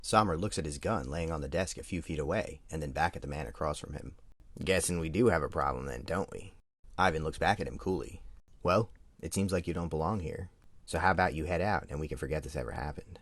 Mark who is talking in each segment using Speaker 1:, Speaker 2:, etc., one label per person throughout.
Speaker 1: Sommer looks at his gun laying on the desk a few feet away, and then back at the man across from him. Guessing we do have a problem then, don't we? Ivan looks back at him coolly. Well, it seems like you don't belong here. So how about you head out and we can forget this ever happened?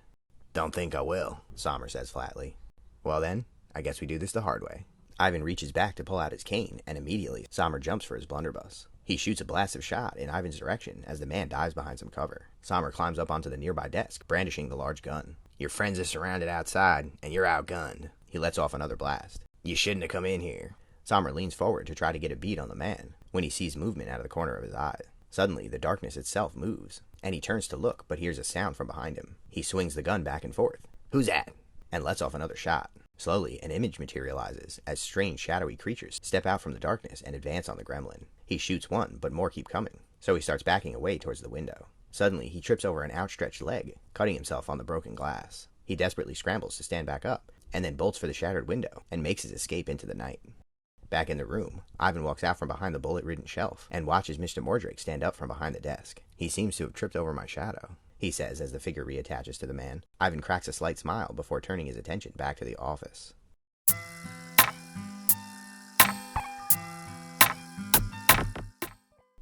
Speaker 1: Don't think I will, Sommer says flatly. Well then, I guess we do this the hard way. Ivan reaches back to pull out his cane, and immediately Sommer jumps for his blunderbuss. He shoots a blastive shot in Ivan's direction as the man dives behind some cover. Sommer climbs up onto the nearby desk, brandishing the large gun. Your friends are surrounded outside, and you're outgunned. He lets off another blast. You shouldn't have come in here. Sommer leans forward to try to get a bead on the man, when he sees movement out of the corner of his eye. Suddenly, the darkness itself moves, and he turns to look, but hears a sound from behind him. He swings the gun back and forth. Who's that? And lets off another shot. Slowly, an image materializes as strange shadowy creatures step out from the darkness and advance on the gremlin. He shoots one, but more keep coming, so he starts backing away towards the window. Suddenly, he trips over an outstretched leg, cutting himself on the broken glass. He desperately scrambles to stand back up, and then bolts for the shattered window and makes his escape into the night. Back in the room, Ivan walks out from behind the bullet-ridden shelf and watches Mr. Mordrake stand up from behind the desk. He seems to have tripped over my shadow, he says as the figure reattaches to the man. Ivan cracks a slight smile before turning his attention back to the office.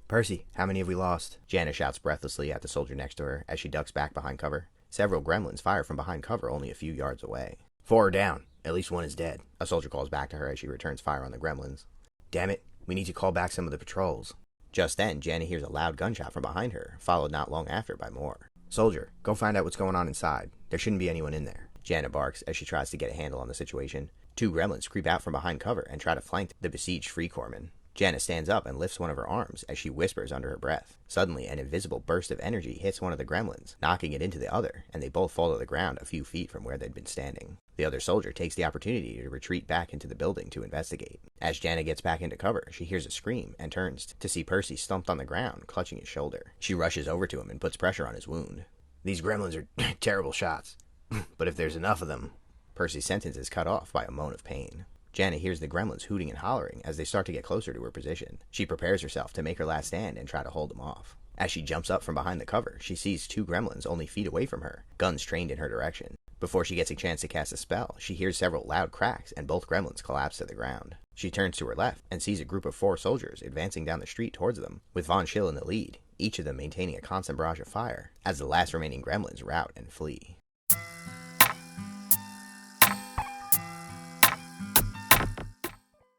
Speaker 1: Percy, how many have we lost? Jana shouts breathlessly at the soldier next to her as she ducks back behind cover. Several gremlins fire from behind cover only a few yards away. 4 are down. At least one is dead, a soldier calls back to her as she returns fire on the gremlins. Damn it, we need to call back some of the patrols. Just then, Jana hears a loud gunshot from behind her, followed not long after by more. Soldier, go find out what's going on inside. There shouldn't be anyone in there. Jana barks as she tries to get a handle on the situation. 2 gremlins creep out from behind cover and try to flank the besieged free corpsmen. Jana stands up and lifts one of her arms as she whispers under her breath. Suddenly, an invisible burst of energy hits one of the gremlins, knocking it into the other, and they both fall to the ground a few feet from where they'd been standing. The other soldier takes the opportunity to retreat back into the building to investigate. As Jana gets back into cover, she hears a scream and turns to see Percy slumped on the ground, clutching his shoulder. She rushes over to him and puts pressure on his wound. These gremlins are terrible shots, but if there's enough of them... Percy's sentence is cut off by a moan of pain. Jana hears the gremlins hooting and hollering as they start to get closer to her position. She prepares herself to make her last stand and try to hold them off. As she jumps up from behind the cover, she sees 2 gremlins only feet away from her, guns trained in her direction. Before she gets a chance to cast a spell, she hears several loud cracks and both gremlins collapse to the ground. She turns to her left and sees a group of 4 soldiers advancing down the street towards them, with Von Schill in the lead, each of them maintaining a constant barrage of fire, as the last remaining gremlins rout and flee.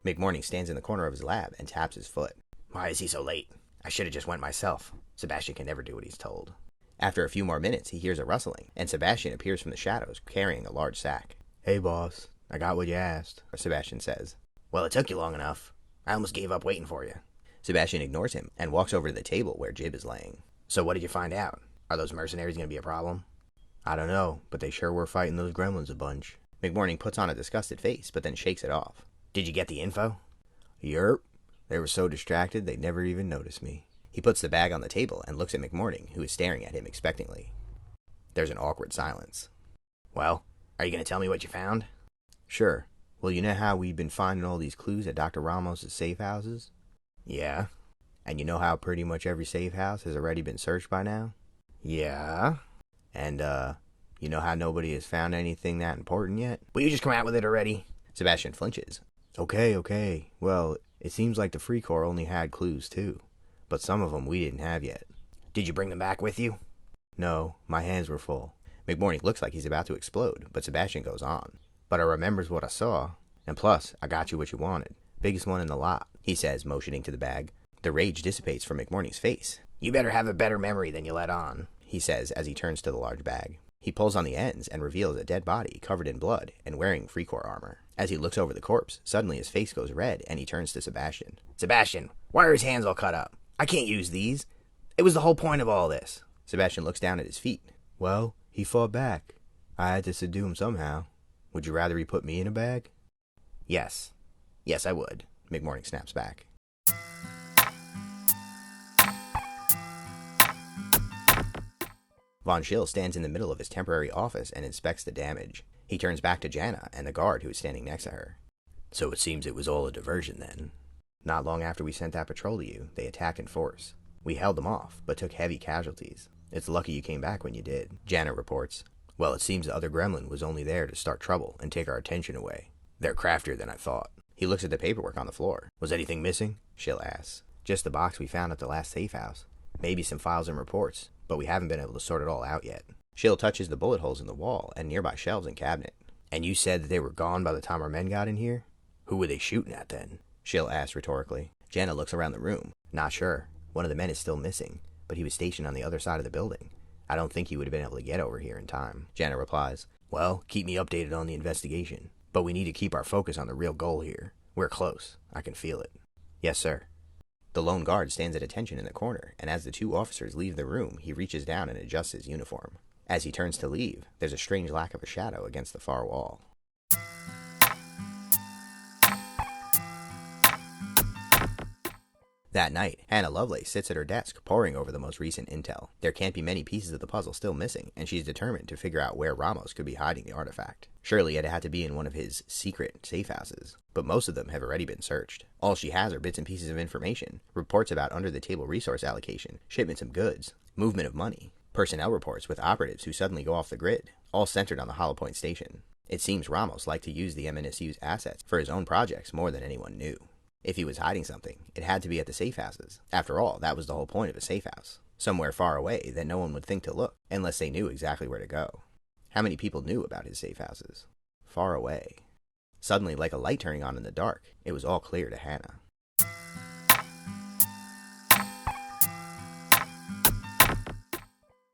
Speaker 1: McMorning stands in the corner of his lab and taps his foot. Why is he so late? I should have just went myself. Sebastian can never do what he's told. After a few more minutes, he hears a rustling, and Sebastian appears from the shadows, carrying a large sack. Hey, boss. I got what you asked, Sebastian says. Well, it took you long enough. I almost gave up waiting for you. Sebastian ignores him and walks over to the table where Jib is laying. So what did you find out? Are those mercenaries going to be a problem? I don't know, but they sure were fighting those gremlins a bunch. McMorning puts on a disgusted face, but then shakes it off. Did you get the info? Yerp. They were so distracted they never even noticed me. He puts the bag on the table and looks at McMorning, who is staring at him expectantly. There's an awkward silence. Well, are you going to tell me what you found? Sure. Well, you know how we've been finding all these clues at Dr. Ramos' safe houses? Yeah. And you know how pretty much every safe house has already been searched by now? Yeah. And, you know how nobody has found anything that important yet? Will you just come out with it already? Sebastian flinches. Okay. Well, it seems like the Free Corps only had clues, too. But some of them we didn't have yet. Did you bring them back with you? No, my hands were full. McMorning looks like he's about to explode, but Sebastian goes on. But I remembers what I saw. And plus, I got you what you wanted. Biggest one in the lot, he says, motioning to the bag. The rage dissipates from McMorning's face. You better have a better memory than you let on, he says as he turns to the large bag. He pulls on the ends and reveals a dead body covered in blood and wearing Free Corps armor. As he looks over the corpse, suddenly his face goes red and he turns to Sebastian. Sebastian, why are his hands all cut up? I can't use these. It was the whole point of all this. Sebastian looks down at his feet. Well, he fought back. I had to subdue him somehow. Would you rather he put me in a bag? Yes. Yes, I would, McMorning snaps back. Von Schill stands in the middle of his temporary office and inspects the damage. He turns back to Jana and the guard who is standing next to her. So it seems it was all a diversion then. Not long after we sent that patrol to you, they attacked in force. We held them off, but took heavy casualties. It's lucky you came back when you did, Jana reports. Well, it seems the other gremlin was only there to start trouble and take our attention away. They're craftier than I thought. He looks at the paperwork on the floor. Was anything missing? Shill asks. Just the box we found at the last safe house. Maybe some files and reports, but we haven't been able to sort it all out yet. Shill touches the bullet holes in the wall and nearby shelves and cabinet. And you said that they were gone by the time our men got in here? Who were they shooting at then? Shill asks rhetorically. Janna looks around the room. Not sure. One of the men is still missing, but he was stationed on the other side of the building. I don't think he would have been able to get over here in time. Janna replies. Well, keep me updated on the investigation. But we need to keep our focus on the real goal here. We're close. I can feel it. Yes, sir. The lone guard stands at attention in the corner, and as the two officers leave the room, he reaches down and adjusts his uniform. As he turns to leave, there's a strange lack of a shadow against the far wall. That night, Hannah Lovelace sits at her desk, poring over the most recent intel. There can't be many pieces of the puzzle still missing, and she's determined to figure out where Ramos could be hiding the artifact. Surely it had to be in one of his secret safe houses, but most of them have already been searched. All she has are bits and pieces of information, reports about under-the-table resource allocation, shipments of goods, movement of money, personnel reports with operatives who suddenly go off the grid, all centered on the Hollow Point station. It seems Ramos liked to use the MNSU's assets for his own projects more than anyone knew. If he was hiding something, it had to be at the safe houses. After all, that was the whole point of a safe house. Somewhere far away that no one would think to look, unless they knew exactly where to go. How many people knew about his safe houses? Far away. Suddenly, like a light turning on in the dark, it was all clear to Hannah.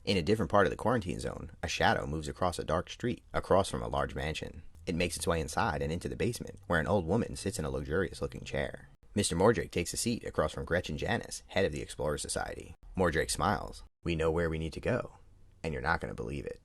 Speaker 1: In a different part of the quarantine zone, a shadow moves across a dark street, across from a large mansion. It makes its way inside and into the basement, where an old woman sits in a luxurious-looking chair. Mr. Mordrake takes a seat across from Gretchen Janis, head of the Explorer Society. Mordrake smiles. We know where we need to go, and you're not going to believe it.